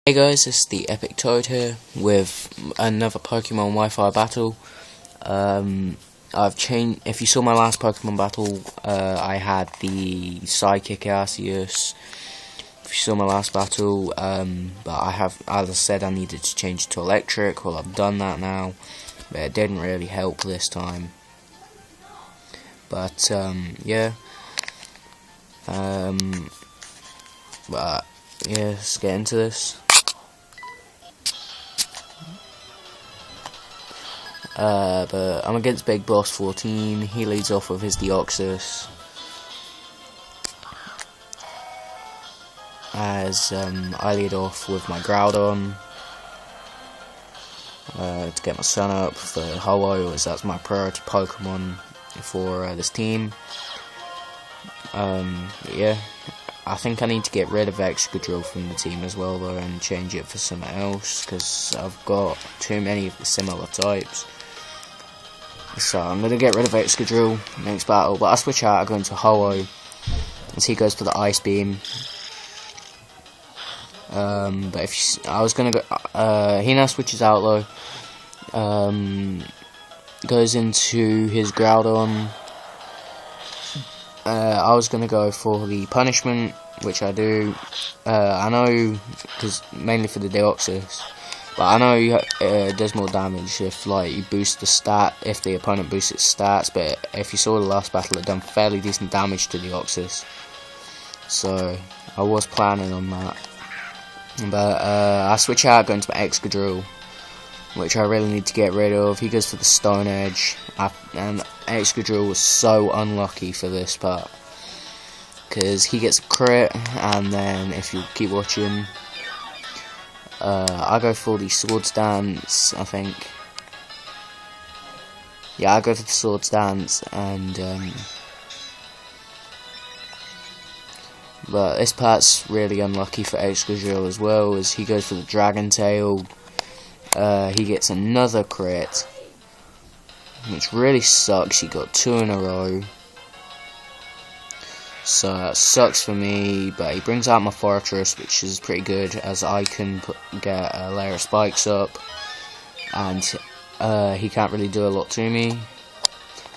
Hey guys, it's the Epic Toad here with another Pokemon Wi-Fi battle. I've changed. If you saw my last Pokemon battle, I had the Psychic Arceus. If you saw my last battle, but I have, as I said, I needed to change it to Electric. Well, I've done that now, but it didn't really help this time. But yeah. But yeah, let's get into this. But I'm against Big Boss 14. He leads off with his Deoxys. As I lead off with my Groudon. To get my son up for Ho-Oh, as that's my priority Pokemon for this team. Yeah, I think I need to get rid of Excadrill from the team as well though, and change it for something else, because I've got too many of the similar types. So I'm going to get rid of Excadrill next battle, but I switch out, I go into Ho-Oh, as he goes for the Ice Beam. But if I was going to go, he now switches out though, goes into his Groudon. I was going to go for the punishment, which I do. I know, because mainly for the Deoxys. But I know it does more damage if you boost the stat, if the opponent boosts its stats. But if you saw the last battle, it done fairly decent damage to Deoxys. So I was planning on that. But I switch out, going to my Excadrill, which I really need to get rid of. He goes for the Stone Edge, and Excadrill was so unlucky for this part, because he gets a crit, and then if you keep watching, I go for the Swords Dance, I think. Yeah, I go for the Swords Dance, and but this part's really unlucky for Excadrill as well, as he goes for the Dragon Tail. He gets another crit, which really sucks. He got 2 in a row, so that sucks for me. But he brings out my Fortress, which is pretty good, as I can get a layer of spikes up, and he can't really do a lot to me.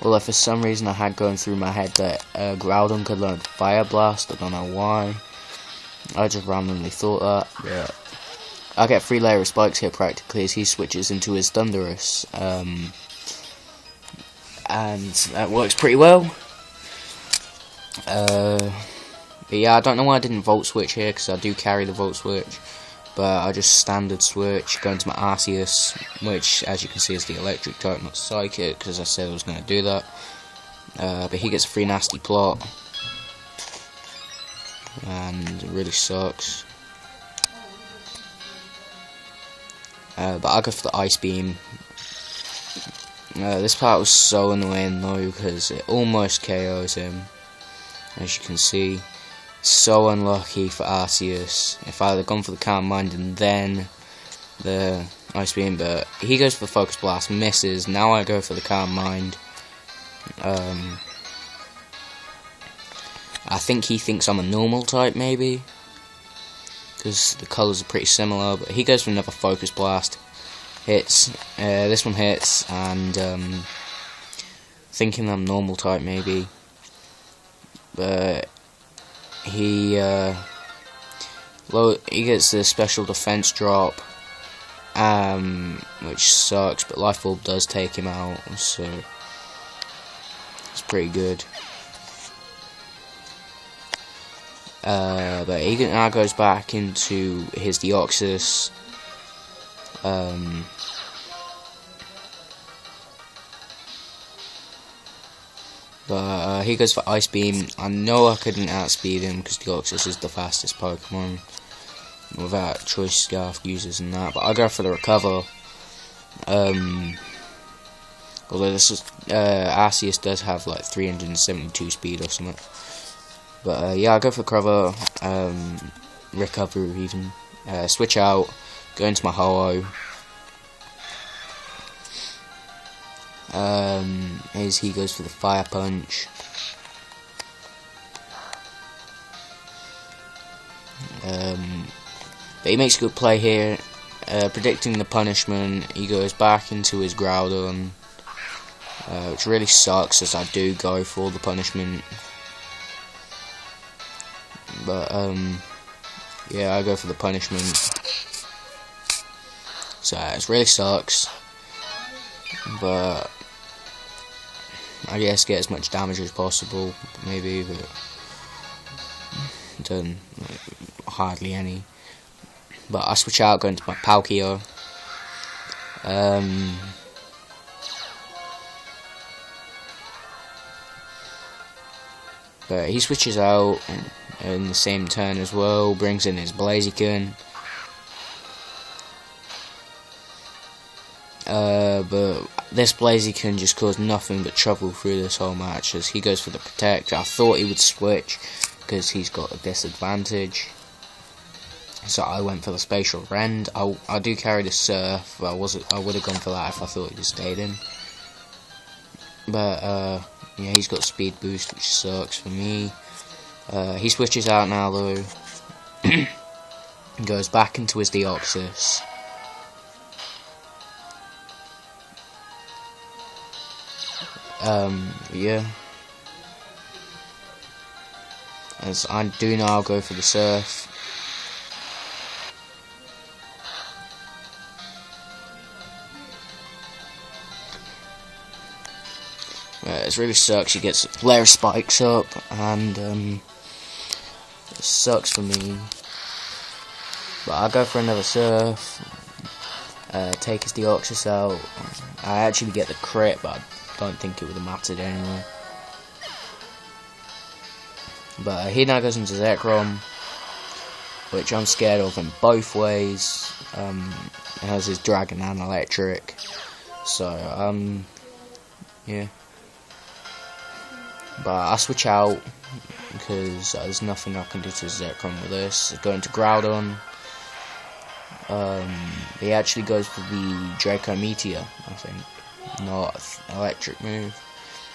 Although for some reason I had going through my head that Groudon could learn Fire Blast. I don't know why. I just randomly thought that. But I get 3 layer of spikes here practically, as he switches into his Thunderous. And that works pretty well. But yeah, I don't know why I didn't Volt Switch here, because I do carry the Volt Switch. But I just standard switch, go into my Arceus, which as you can see is the Electric type, not Psychic, because I said I was going to do that. But he gets a free Nasty Plot, and it really sucks. But I go for the Ice Beam. This part was so annoying though, because it almost KOs him, as you can see. So unlucky for Arceus. If I had gone for the Calm Mind and then the Ice Beam, but he goes for the Focus Blast, misses. Now I go for the Calm Mind. I think he thinks I'm a normal type, maybe, because the colours are pretty similar. But he goes for another Focus Blast. Hits. This one hits, and thinking I'm normal type, maybe. But he gets the special defense drop, which sucks, but Life Orb does take him out, so it's pretty good. But he now goes back into his Deoxys. But he goes for Ice Beam. I know I couldn't outspeed him, because Deoxys is the fastest Pokemon without Choice Scarf users and that. But I go for the Recover. Although this is Arceus does have like 372 speed or something. But yeah, I go for Recover, even. Switch out, go into my Ho-Oh. As he goes for the Fire Punch. But he makes a good play here, predicting the punishment. He goes back into his Groudon, which really sucks as I do go for the punishment. But yeah, I go for the punishment. So it really sucks. But I guess get as much damage as possible, maybe, but done hardly any. But I switch out, go into my Palkia. But he switches out in the same turn as well, brings in his Blaziken. But this Blaziken just caused nothing but trouble through this whole match as he goes for the Protect. I thought he would switch because he's got a disadvantage, so I went for the Spatial Rend. I do carry the Surf, but I would have gone for that if I thought he'd have stayed in. But yeah, he's got Speed Boost, which sucks for me. He switches out now though, and goes back into his Deoxys. Yeah. As I do now, I'll go for the Surf. It really sucks. He gets Flare Spikes up, and it sucks for me. But I'll go for another Surf. Take his Deoxys out. I actually get the crit, but I don't think it would have mattered anyway. But he now goes into Zekrom, which I'm scared of in both ways. He has his Dragon and Electric, so yeah. But I switch out because there's nothing I can do to Zekrom with this. Going to Groudon. He actually goes for the Draco Meteor, I think, not electric move.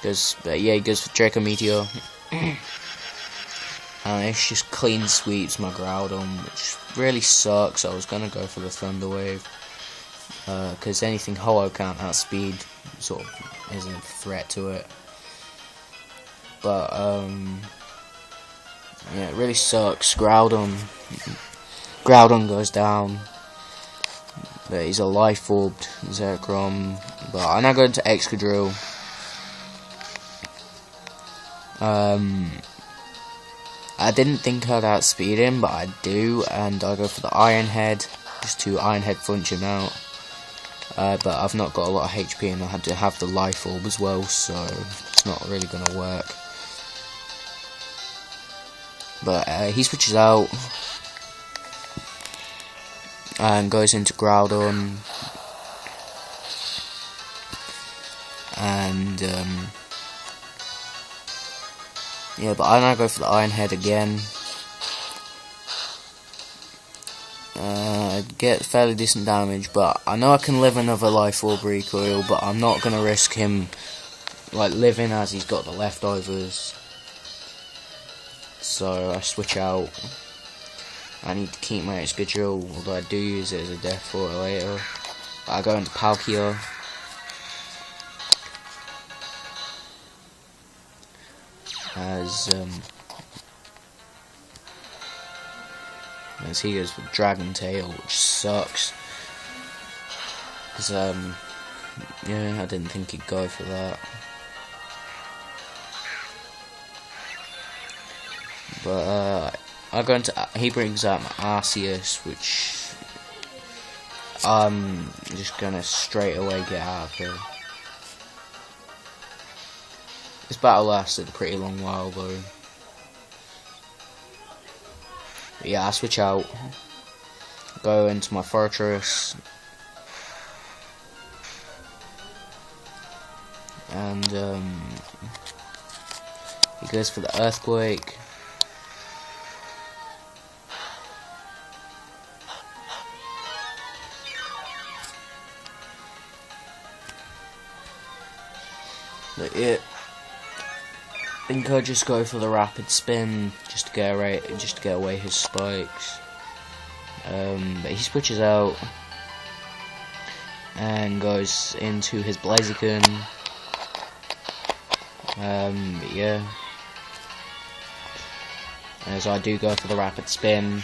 But yeah, he goes for Draco Meteor. And it just clean sweeps my Groudon, which really sucks. I was gonna go for the Thunder Wave, because anything Hollow can't outspeed sort of isn't a threat to it. But yeah, it really sucks. Groudon goes down. But he's a Life Orbed Zekrom. But I now go into Excadrill. I didn't think I'd outspeed him, but I do, and I go for the Iron Head, just to Iron Head Punch him out. But I've not got a lot of HP, and I had to have the Life Orb as well, so it's not really going to work. But he switches out and goes into Groudon, and yeah, but I now go for the Iron Head again. Get fairly decent damage, but I know I can live another Life Orb recoil, but I'm not going to risk him like living as he's got the leftovers. So I switch out. I need to keep my Excadrill, although I do use it as a death foil later. But I go into Palkia. As he goes for Dragon Tail, which sucks. Because yeah, I didn't think he'd go for that. But I go into, he brings out my Arceus, which I'm just gonna straight away get out of here. This battle lasted a pretty long while though. But yeah, I switch out, go into my Fortress, and he goes for the Earthquake. But yeah, I think I'll just go for the Rapid Spin just to get away his spikes. But he switches out and goes into his blaziken. Yeah. As I do go for the rapid spin.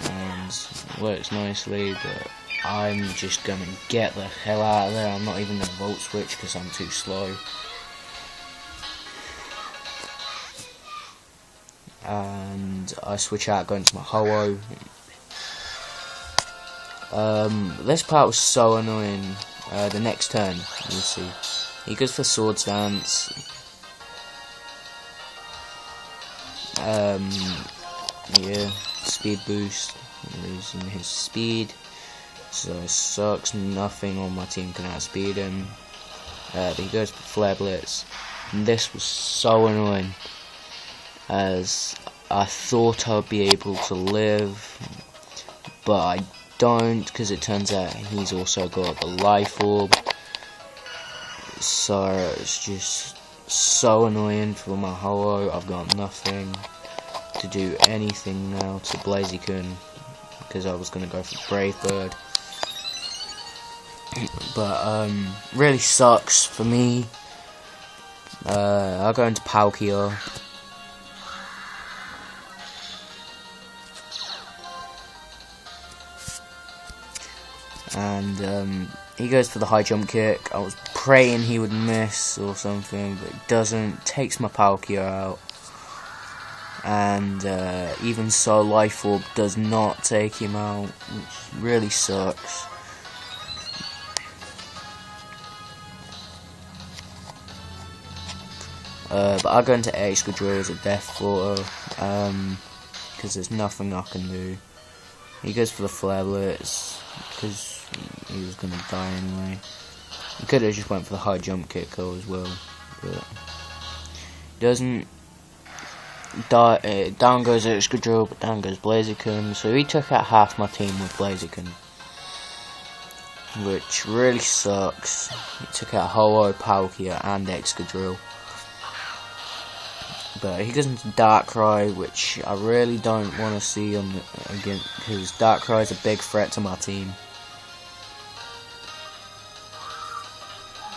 And works nicely, but I'm just gonna get the hell out of there. I'm not even gonna volt switch because I'm too slow. And I switch out going to my Ho-Oh. This part was so annoying. The next turn, you'll see. He goes for Sword Stance. Yeah, speed boost. Losing his speed. So it sucks. Nothing on my team can outspeed him. But he goes for Flare Blitz. And this was so annoying, as I thought I'd be able to live, but I don't, because it turns out he's also got the Life Orb. So it's just so annoying for my Ho-Oh. I've got nothing to do anything now to blaziken, because I was going to go for Brave Bird. But really sucks for me. I'll go into Palkia. And he goes for the high jump kick. I was praying he would miss or something, but he doesn't. Takes my Palkia out. And even so, Life Orb does not take him out, which really sucks. But I'll go into Excadrill as a Death Photo, because there's nothing I can do. He goes for the Flare Blitz, because he was going to die anyway. He could have just went for the high jump kick though as well, but doesn't. Down goes Excadrill, but down goes Blaziken, so he took out half my team with Blaziken, which really sucks. He took out Ho-Oh, Palkia and Excadrill. But he goes into Darkrai, which I really don't want to see on again, because Darkrai is a big threat to my team.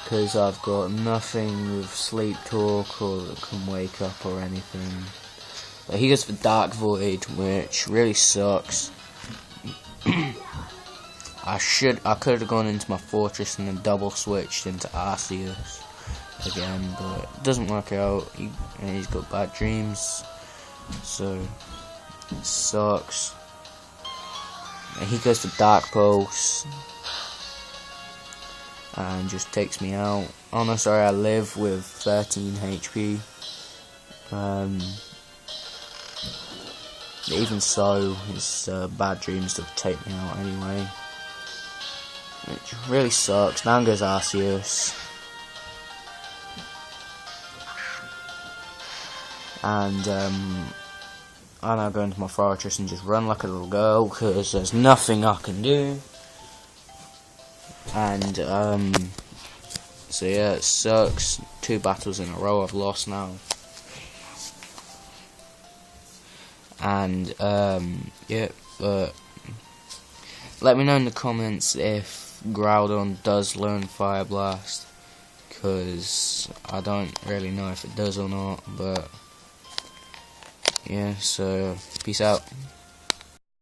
Because I've got nothing with Sleep Talk or that can wake up or anything. But he goes for Dark Void, which really sucks. I could have gone into my Fortress and then double switched into Arceus again, but it doesn't work out. He's got bad dreams, so it sucks. And he goes for Dark Pulse and just takes me out. Oh no, sorry, I live with 13 HP. Even so, his bad dreams to take me out anyway, which really sucks. Down goes Arceus. And I now go into my Fortress and just run like a little girl, because there's nothing I can do. And so yeah, it sucks. 2 battles in a row I've lost now. And yeah, but let me know in the comments if Groudon does learn Fire Blast, because I don't really know if it does or not. But yeah, so peace out.